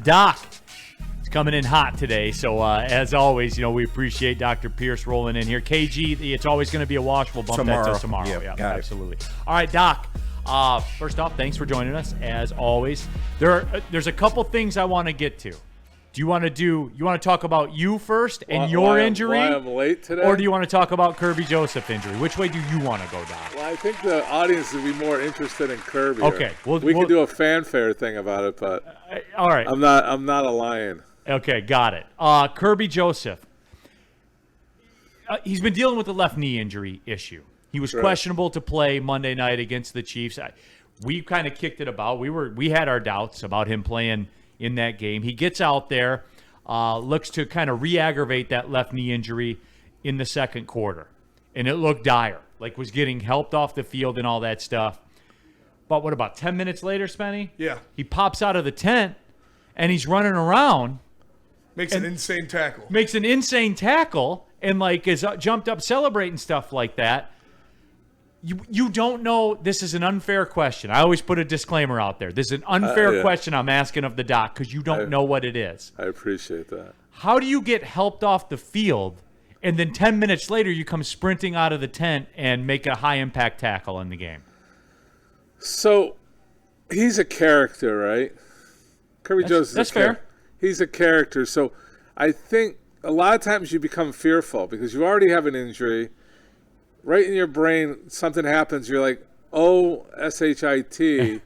Doc is coming in hot today. So, as always, we appreciate Dr. Pierce rolling in here. KG, it's always going to be a wash. We'll bump that to tomorrow. Yeah, absolutely. All right, Doc. First off, thanks for joining us, as always. There's a couple things I want to get to. Do you want to talk about you first and your injury? Why I'm late today? Or do you want to talk about Kerby Joseph injury? Which way do you want to go, Doc? Well, I think the audience would be more interested in Kerby. Okay. We can do a fanfare thing about it, but all right. I'm not a lion. Okay, got it. Kerby Joseph. He's been dealing with the left knee injury issue. He was questionable to play Monday night against the Chiefs. We kind of kicked it about. We had our doubts about him playing in that game. He gets out there, looks to kind of re-aggravate that left knee injury in the second quarter. And it looked dire, like was getting helped off the field and all that stuff. But what, about 10 minutes later, Spenny? Yeah. He pops out of the tent, and he's running around. Makes an insane tackle. And, is jumped up celebrating stuff like that. You don't know. This is an unfair question. I always put a disclaimer out there. This is an unfair question I'm asking of the doc because you don't know what it is. I appreciate that. How do you get helped off the field and then 10 minutes later you come sprinting out of the tent and make a high-impact tackle in the game? So he's a character, right? Kerby Joseph. That's fair. He's a character. So I think a lot of times you become fearful because you already have an injury. Right in your brain, something happens. You're like, oh, S-H-I-T.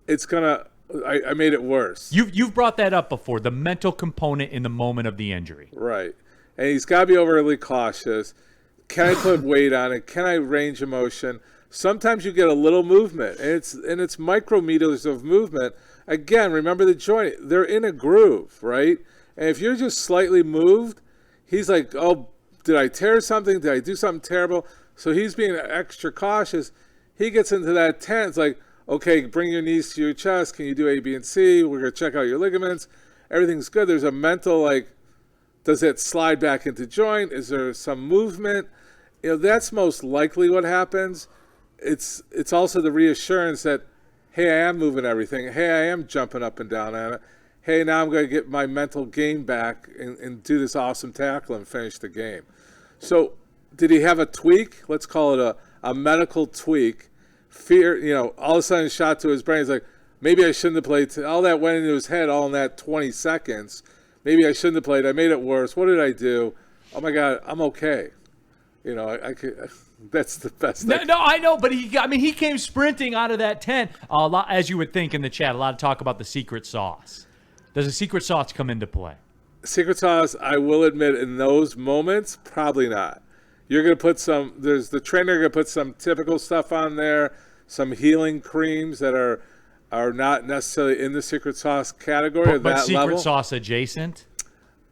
It's going to – I made it worse. You've brought that up before, the mental component in the moment of the injury. Right. And he's got to be overly cautious. Can I put weight on it? Can I range of motion? Sometimes you get a little movement, and it's micrometers of movement. Again, remember the joint. They're in a groove, right? And if you're just slightly moved, he's like, oh, did I tear something? Did I do something terrible? So he's being extra cautious. He gets into that tent. It's like, okay, bring your knees to your chest. Can you do A, B, and C? We're going to check out your ligaments. Everything's good. There's a mental, does it slide back into joint? Is there some movement? That's most likely what happens. It's also the reassurance that, hey, I am moving everything. Hey, I am jumping up and down on it. Hey, now I'm going to get my mental game back and do this awesome tackle and finish the game. So did he have a tweak? Let's call it a medical tweak. Fear, all of a sudden shot to his brain. He's like, maybe I shouldn't have played. All that went into his head all in that 20 seconds. Maybe I shouldn't have played. I made it worse. What did I do? Oh, my God, I'm okay. I could, that's the best thing. No, I know, but he came sprinting out of that tent. A lot, as you would think in the chat, a lot of talk about the secret sauce. Does the secret sauce come into play? Secret sauce, I will admit, in those moments, probably not. You're going to put the trainer going to put some typical stuff on there, some healing creams that are not necessarily in the secret sauce category but that level. Secret sauce adjacent?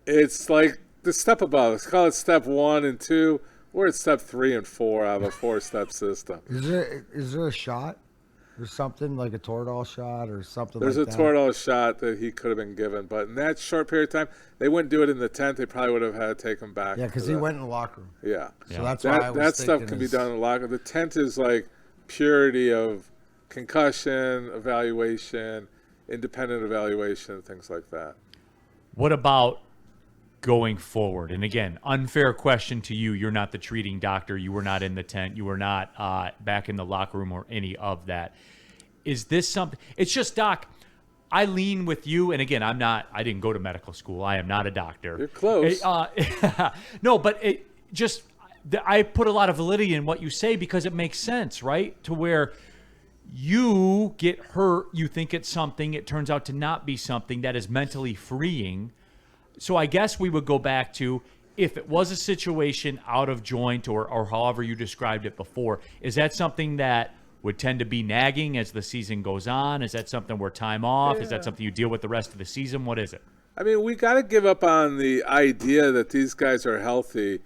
It's like the step above. Let's call it step 1 and 2. We're at step 3 and 4 out of a 4-step system. Is there a shot? There's something like a Toradol shot or something There's like that. There's a Toradol shot that he could have been given, but in that short period of time, they wouldn't do it in the tent. They probably would have had to take him back. Yeah, because he went in the locker room. Yeah. So that's why I was that stuff can be done in the locker room. The tent is like purity of concussion, evaluation, independent evaluation, things like that. What about going forward? And again, unfair question to you. You're not the treating doctor. You were not in the tent. You were not back in the locker room or any of that. Is this something? It's just, Doc, I lean with you. And again, I didn't go to medical school. I am not a doctor. You're close. No, but I put a lot of validity in what you say because it makes sense, right? To where you get hurt, you think it's something, it turns out to not be something that is mentally freeing. So I guess we would go back to, if it was a situation out of joint or however you described it before, is that something that would tend to be nagging as the season goes on? Is that something where time off? Yeah. Is that something you deal with the rest of the season? What is it? I mean, we got to give up on the idea that these guys are healthy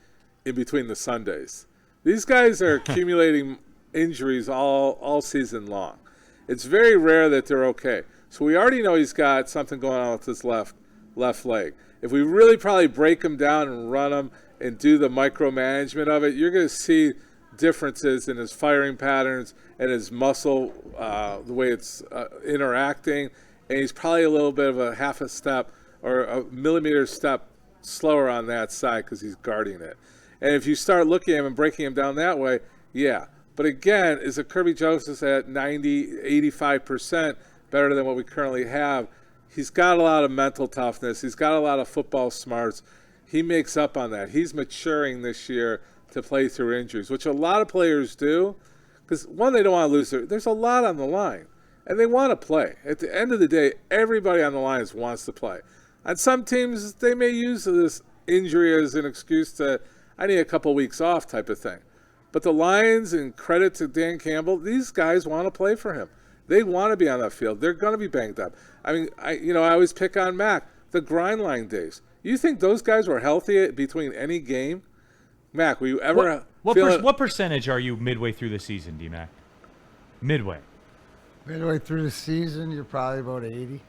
in between the Sundays. These guys are accumulating injuries all season long. It's very rare that they're okay. So we already know he's got something going on with his left leg. If we really probably break him down and run him and do the micromanagement of it, you're going to see differences in his firing patterns and his muscle, the way it's interacting. and he's probably a little bit of a half a step or a millimeter step slower on that side because he's guarding it. And if you start looking at him and breaking him down that way, yeah. But again, is a Kerby Joseph at 90, 85% better than what we currently have? He's got a lot of mental toughness. He's got a lot of football smarts. He makes up on that. He's maturing this year to play through injuries, which a lot of players do. Because, one, they don't want to lose. There's a lot on the line, and they want to play. At the end of the day, everybody on the line wants to play. On some teams, they may use this injury as an excuse to, I need a couple weeks off type of thing. But the Lions, and credit to Dan Campbell, these guys want to play for him. They want to be on that field. They're going to be banged up. I mean, I always pick on Mac, the grind line days. You think those guys were healthy between any game? Mac, were you ever what percentage are you midway through the season, D-Mac? Midway through the season, you're probably about 80.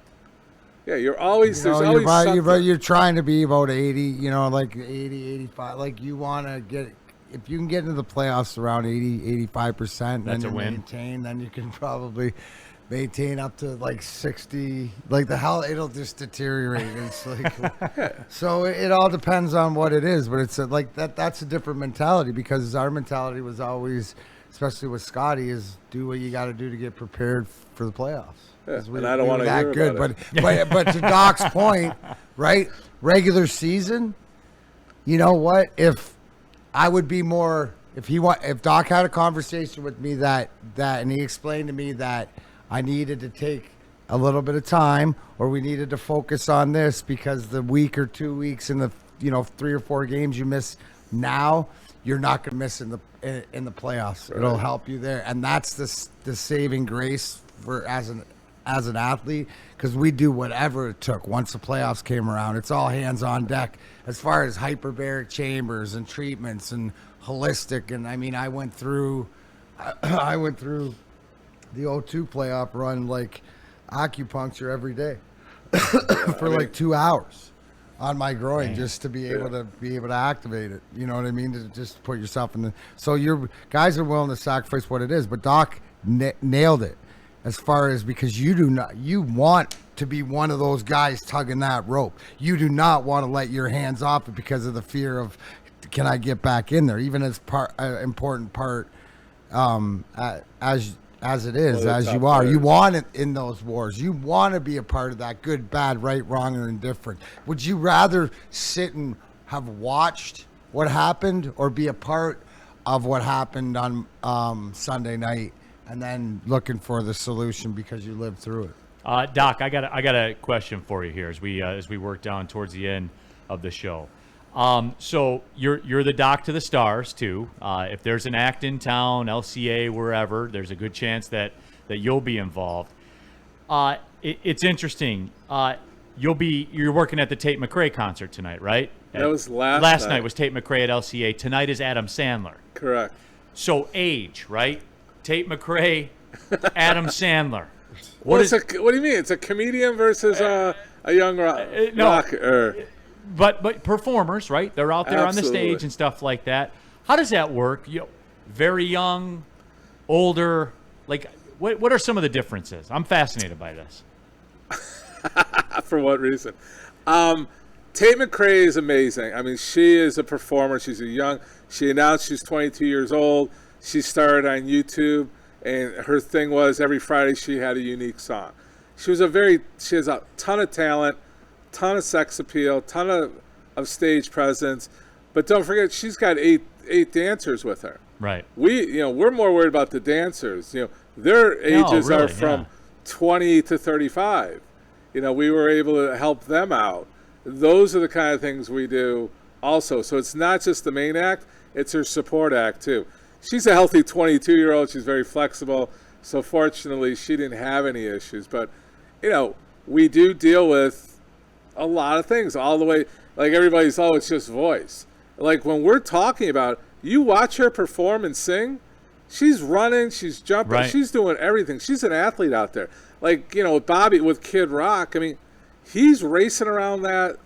Yeah, you're always You know, there's always something. you're trying to be about 80, you know, like 80, 85. Like you want to get, if you can get into the playoffs around 80, 85%, That's then a win. maintain, then you can probably maintain up to like 60. Like it'll just deteriorate. It's like, so it all depends on what it is, but it's like that's a different mentality because our mentality was always, especially with Scotty, is do what you got to do to get prepared for the playoffs. Yeah, and I don't want to hear good, about it. But to Doc's point, right? Regular season, you know what? If I would be more, if Doc had a conversation with me that and he explained to me that I needed to take a little bit of time or we needed to focus on this because the week or 2 weeks in the 3 or 4 games you miss now, you're not going to miss in the playoffs. Right. It'll help you there, and that's the saving grace for as an athlete, because we do whatever it took once the playoffs came around. It's all hands on deck as far as hyperbaric chambers and treatments and holistic. And I mean, I went through the 02 playoff run like acupuncture every day for like 2 hours on my groin just to be able to activate it. You know what I mean? To just put yourself in the. So your guys are willing to sacrifice what it is, but Doc nailed it. As far as, because you want to be one of those guys tugging that rope. You do not want to let your hands off it because of the fear of, can I get back in there? Even as important part, as it is, as you are, you want it in those wars. You want to be a part of that good, bad, right, wrong, or indifferent. Would you rather sit and have watched what happened or be a part of what happened on Sunday night? And then looking for the solution because you lived through it. Doc, I got a question for you here as we work down towards the end of the show. So you're the doc to the stars too. If there's an act in town, LCA, wherever, there's a good chance that you'll be involved. It's interesting. You're working at the Tate McRae concert tonight, right? That was last night was Tate McRae at LCA. Tonight is Adam Sandler. Correct. So age, right? Tate McRae, Adam Sandler. What do you mean? It's a comedian versus a young rocker. But performers, right? They're out there Absolutely. on the stage and stuff like that. How does that work? Very young, older. Like, what are some of the differences? I'm fascinated by this. For what reason? Tate McRae is amazing. I mean, she is a performer. She's she announced she's 22 years old. She started on YouTube, and her thing was every Friday she had a unique song. She has a ton of talent, ton of sex appeal, ton of stage presence, but don't forget she's got eight dancers with her. Right. We're more worried about the dancers. Their ages are from 20 to 35. We were able to help them out. Those are the kind of things we do also. So it's not just the main act, it's her support act too. She's a healthy 22-year-old. She's very flexible. So fortunately, she didn't have any issues. But, we do deal with a lot of things all the way. Like everybody's, it's just voice. Like when we're talking about, you watch her perform and sing, she's running, she's jumping, right. She's doing everything. She's an athlete out there. Like, Bobby with Kid Rock, I mean, he's racing around that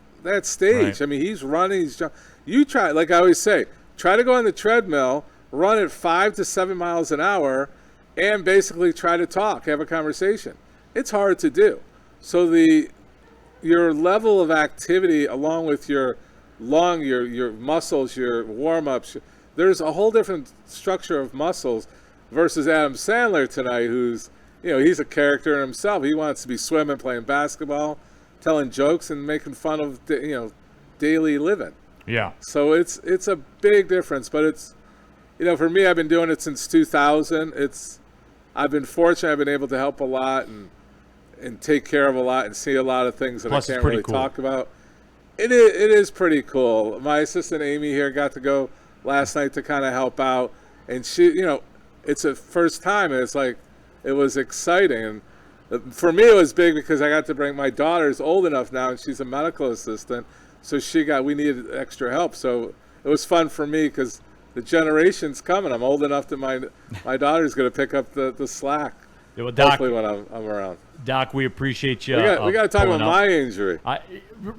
stage. Right. I mean, he's running, he's jumping. You try, like I always say, try to go on the treadmill, run at 5 to 7 miles an hour, and basically try to talk, have a conversation. It's hard to do. So your level of activity, along with your muscles, your warm-ups, there's a whole different structure of muscles versus Adam Sandler tonight, who's, he's a character in himself. He wants to be swimming, playing basketball, telling jokes, and making fun of, daily living. Yeah. So it's a big difference, but it's, for me, I've been doing it since 2000. I've been fortunate. I've been able to help a lot and take care of a lot and see a lot of things that Plus, I it's can't pretty really cool. talk about. It is pretty cool. My assistant Amy here got to go last night to kind of help out, and she, it's a first time, and it's like it was exciting. And for me, it was big because I got to bring my daughter's old enough now, and she's a medical assistant, so we needed extra help. So it was fun for me because the generation's coming. I'm old enough that my daughter's going to pick up the slack. Yeah, well, Doc, hopefully when I'm around. Doc, we appreciate you. We got to talk about pulling up. my injury.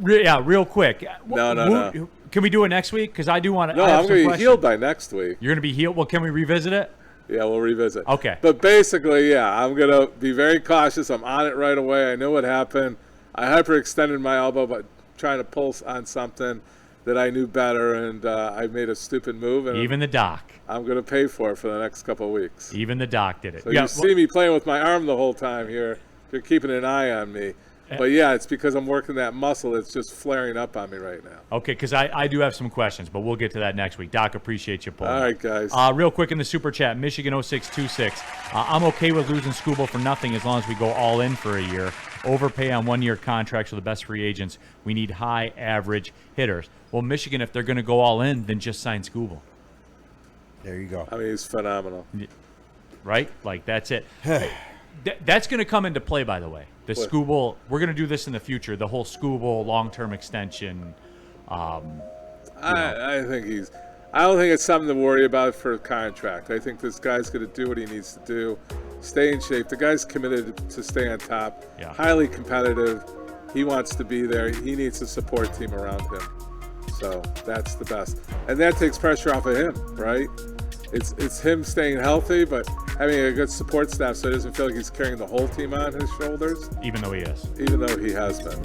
Real quick. No. Can we do it next week? Because I do want to. No, I'm going to be healed by next week. You're going to be healed. Well, can we revisit it? Yeah, we'll revisit. Okay. But basically, I'm going to be very cautious. I'm on it right away. I know what happened. I hyperextended my elbow by trying to pull on something that I knew better, and I made a stupid move. And Even the doc. I'm going to pay for it for the next couple of weeks. Even the doc did it. So you see me playing with my arm the whole time here. You're keeping an eye on me. But it's because I'm working that muscle. It's just flaring up on me right now. Okay, because I do have some questions, but we'll get to that next week. Doc, appreciate you pulling. All right, guys. Real quick in the super chat, Michigan 0626. I'm okay with losing Scooble for nothing as long as we go all in for a year. Overpay on one-year contracts for the best free agents. We need high average hitters. Well, Michigan, if they're going to go all in, then just sign Scooble. There you go. I mean, he's phenomenal. Right? Like, that's it. That's going to come into play, by the way. The What? Scooble, we're going to do this in the future, the whole Scooble long-term extension. I think I don't think it's something to worry about for a contract. I think this guy's going to do what he needs to do, stay in shape. The guy's committed to stay on top, highly competitive. He wants to be there. He needs a support team around him. So that's the best. And that takes pressure off of him, right? It's him staying healthy, but having a good support staff so he doesn't feel like he's carrying the whole team on his shoulders. Even though he is. Even though he has been.